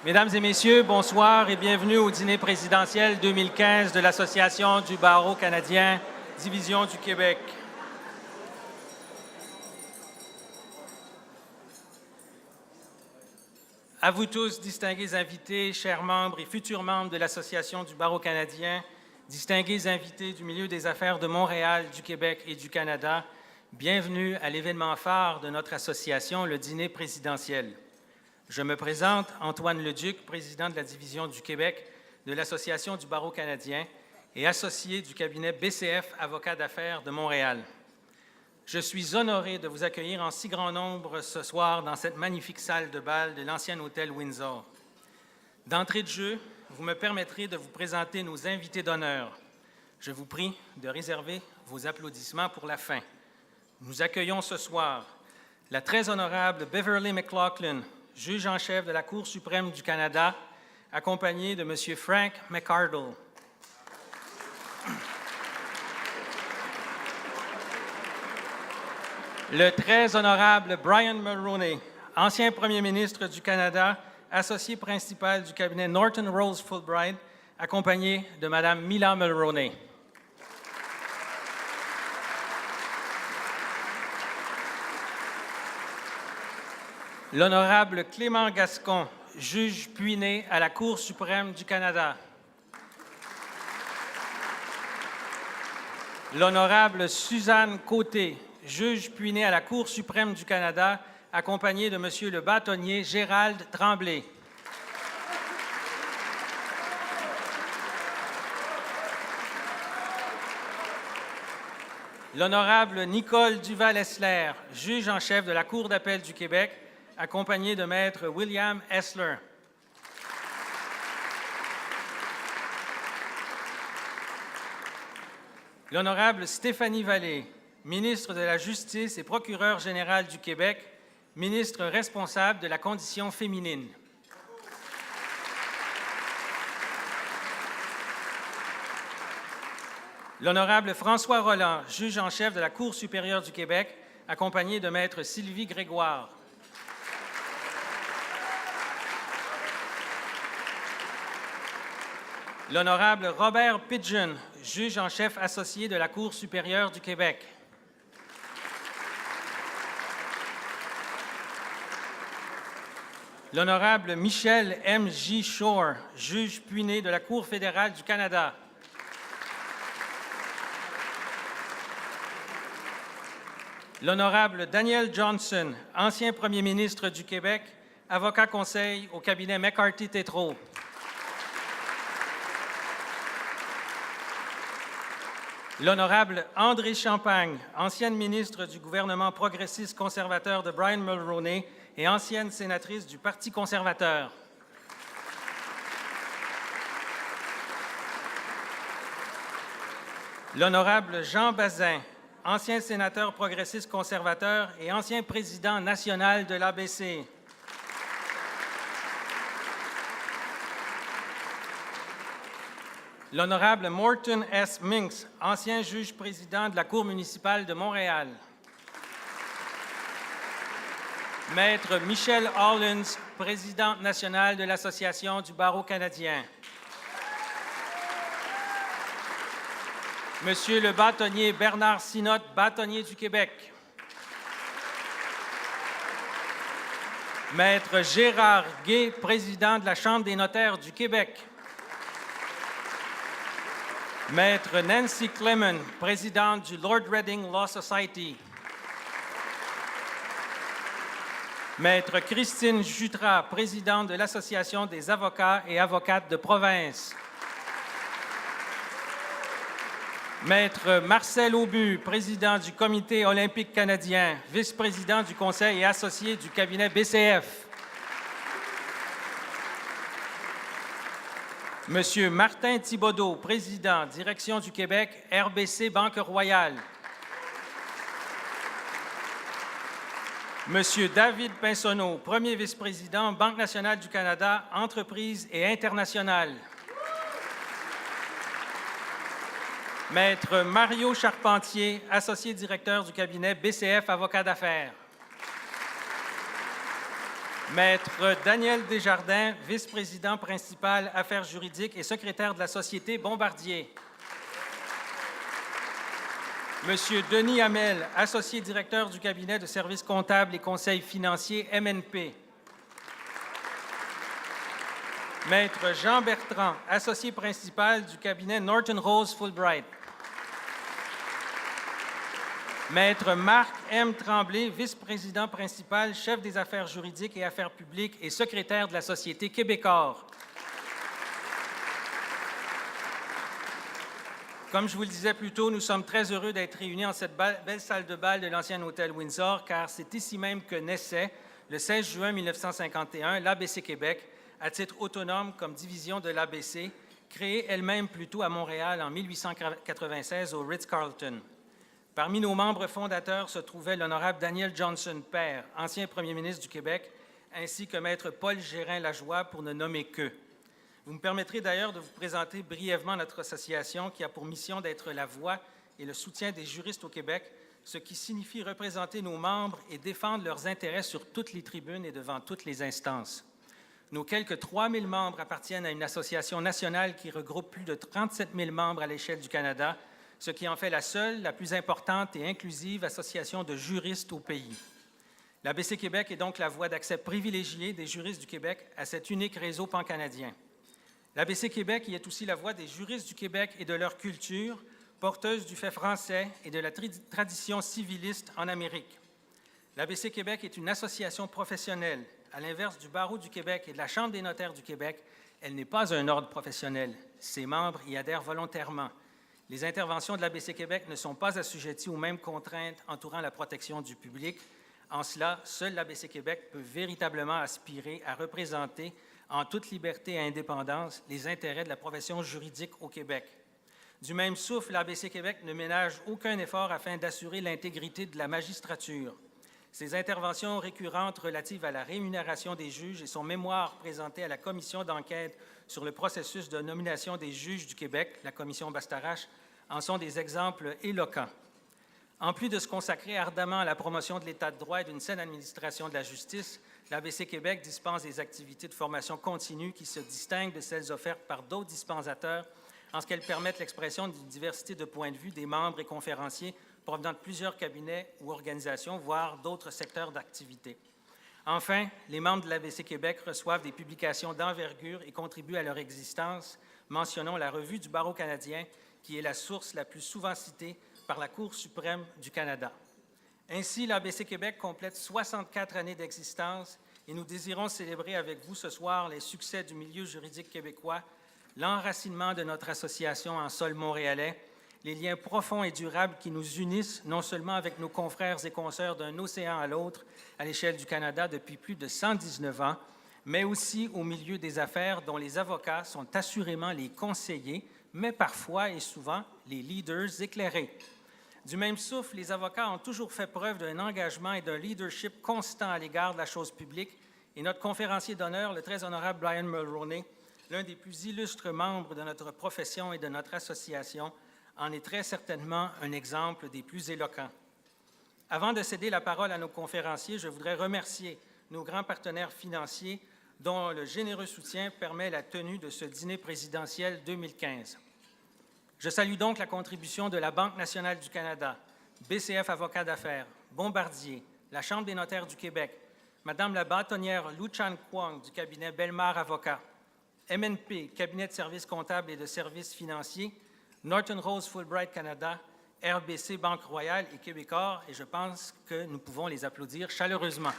Mesdames et messieurs, bonsoir et bienvenue au dîner présidentiel 2015 de l'Association du barreau canadien, Division du Québec. À vous tous, distingués invités, chers membres et futurs membres de l'Association du barreau canadien, distingués invités du milieu des affaires de Montréal, du Québec et du Canada, bienvenue à l'événement phare de notre association, le dîner présidentiel. Je me présente, Antoine Leduc, président de la Division du Québec de l'Association du barreau canadien et associé du cabinet BCF Avocats d'affaires de Montréal. Je suis honoré de vous accueillir en si grand nombre ce soir dans cette magnifique salle de bal de l'ancien hôtel Windsor. D'entrée de jeu, vous me permettrez de vous présenter nos invités d'honneur. Je vous prie de réserver vos applaudissements pour la fin. Nous accueillons ce soir la très honorable Beverly McLaughlin, juge en chef de la Cour suprême du Canada, accompagné de M. Frank McArdle. Le très honorable Brian Mulroney, ancien premier ministre du Canada, associé principal du cabinet Norton Rose Fulbright, accompagné de Mme Mila Mulroney. L'honorable Clément Gascon, juge puis-né à la Cour suprême du Canada. L'honorable Suzanne Côté, juge puis-né à la Cour suprême du Canada, accompagné de M. le bâtonnier Gérald Tremblay. L'honorable Nicole Duval-Essler, juge en chef de la Cour d'appel du Québec, accompagné de Maître William Essler. L'honorable Stéphanie Vallée, ministre de la Justice et procureure générale du Québec, ministre responsable de la condition féminine. L'honorable François Rolland, juge en chef de la Cour supérieure du Québec, accompagné de Maître Sylvie Grégoire. L'honorable Robert Pidgeon, juge en chef associé de la Cour supérieure du Québec. L'honorable Michel M.J. Shore, juge puis-né de la Cour fédérale du Canada. L'honorable Daniel Johnson, ancien premier ministre du Québec, avocat conseil au cabinet McCarthy-Tétrault. L'honorable André Champagne, ancienne ministre du gouvernement progressiste conservateur de Brian Mulroney et ancienne sénatrice du Parti conservateur. L'honorable Jean Bazin, ancien sénateur progressiste conservateur et ancien président national de l'ABC. L'honorable Morton S. Minks, ancien juge-président de la Cour municipale de Montréal. Maître Michelle Hollins, présidente nationale de l'Association du barreau canadien. Monsieur le bâtonnier Bernard Sinotte, bâtonnier du Québec. Maître Gérard Gay, président de la Chambre des notaires du Québec. Maître Nancy Clement, présidente du Lord Reading Law Society. Maître Christine Jutras, présidente de l'Association des avocats et avocates de province. Maître Marcel Aubu, président du Comité olympique canadien, vice-président du Conseil et associé du cabinet BCF. Monsieur Martin Thibodeau, président, Direction du Québec, RBC Banque Royale. Monsieur David Pinsonneau, premier vice-président, Banque nationale du Canada, Entreprises et internationales. Maître Mario Charpentier, associé directeur du cabinet BCF Avocats d'affaires. Maître Daniel Desjardins, vice-président principal Affaires juridiques et secrétaire de la Société Bombardier. Monsieur Denis Hamel, associé directeur du cabinet de services comptables et conseils financiers MNP. Maître Jean Bertrand, associé principal du cabinet Norton Rose Fulbright. Maître Marc M. Tremblay, vice-président principal, chef des affaires juridiques et affaires publiques et secrétaire de la Société Québecor. Comme je vous le disais plus tôt, nous sommes très heureux d'être réunis en cette belle salle de bal de l'ancien hôtel Windsor, car c'est ici même que naissait, le 16 juin 1951, l'ABC Québec, à titre autonome comme division de l'ABC, créée elle-même plutôt à Montréal en 1896 au Ritz-Carlton. Parmi nos membres fondateurs se trouvait l'honorable Daniel Johnson père, ancien premier ministre du Québec, ainsi que maître Paul Gérin-Lajoie, pour ne nommer qu'eux. Vous me permettrez d'ailleurs de vous présenter brièvement notre association qui a pour mission d'être la voix et le soutien des juristes au Québec, ce qui signifie représenter nos membres et défendre leurs intérêts sur toutes les tribunes et devant toutes les instances. Nos quelques 3 000 membres appartiennent à une association nationale qui regroupe plus de 37 000 membres à l'échelle du Canada, ce qui en fait la seule, la plus importante et inclusive association de juristes au pays. L'ABC Québec est donc la voie d'accès privilégiée des juristes du Québec à cet unique réseau pan-canadien. L'ABC Québec y est aussi la voix des juristes du Québec et de leur culture, porteuse du fait français et de la tradition civiliste en Amérique. L'ABC Québec est une association professionnelle. À l'inverse du Barreau du Québec et de la Chambre des notaires du Québec, elle n'est pas un ordre professionnel. Ses membres y adhèrent volontairement. Les interventions de l'ABC Québec ne sont pas assujetties aux mêmes contraintes entourant la protection du public. En cela, seul l'ABC Québec peut véritablement aspirer à représenter en toute liberté et indépendance les intérêts de la profession juridique au Québec. Du même souffle, l'ABC Québec ne ménage aucun effort afin d'assurer l'intégrité de la magistrature. Ses interventions récurrentes relatives à la rémunération des juges et son mémoire présenté à la commission d'enquête sur le processus de nomination des juges du Québec, la commission Bastarache, en sont des exemples éloquents. En plus de se consacrer ardemment à la promotion de l'État de droit et d'une saine administration de la justice, l'ABC Québec dispense des activités de formation continue qui se distinguent de celles offertes par d'autres dispensateurs en ce qu'elles permettent l'expression d'une diversité de points de vue des membres et conférenciers provenant de plusieurs cabinets ou organisations, voire d'autres secteurs d'activité. Enfin, les membres de l'ABC Québec reçoivent des publications d'envergure et contribuent à leur existence. Mentionnons la Revue du Barreau canadien, qui est la source la plus souvent citée par la Cour suprême du Canada. Ainsi, l'ABC Québec complète 64 années d'existence et nous désirons célébrer avec vous ce soir les succès du milieu juridique québécois, l'enracinement de notre association en sol montréalais, les liens profonds et durables qui nous unissent non seulement avec nos confrères et consoeurs d'un océan à l'autre à l'échelle du Canada depuis plus de 119 ans, mais aussi au milieu des affaires dont les avocats sont assurément les conseillers, mais parfois et souvent les leaders éclairés. Du même souffle, les avocats ont toujours fait preuve d'un engagement et d'un leadership constant à l'égard de la chose publique, et notre conférencier d'honneur, le très honorable Brian Mulroney, l'un des plus illustres membres de notre profession et de notre association, en est très certainement un exemple des plus éloquents. Avant de céder la parole à nos conférenciers, je voudrais remercier nos grands partenaires financiers dont le généreux soutien permet la tenue de ce dîner présidentiel 2015. Je salue donc la contribution de la Banque nationale du Canada, BCF Avocats d'affaires, Bombardier, la Chambre des notaires du Québec, Madame la bâtonnière Lu Chan Kwong du cabinet Bellemare Avocats, MNP, cabinet de services comptables et de services financiers, Norton Rose Fulbright Canada, RBC Banque Royale et Québecor, et je pense que nous pouvons les applaudir chaleureusement.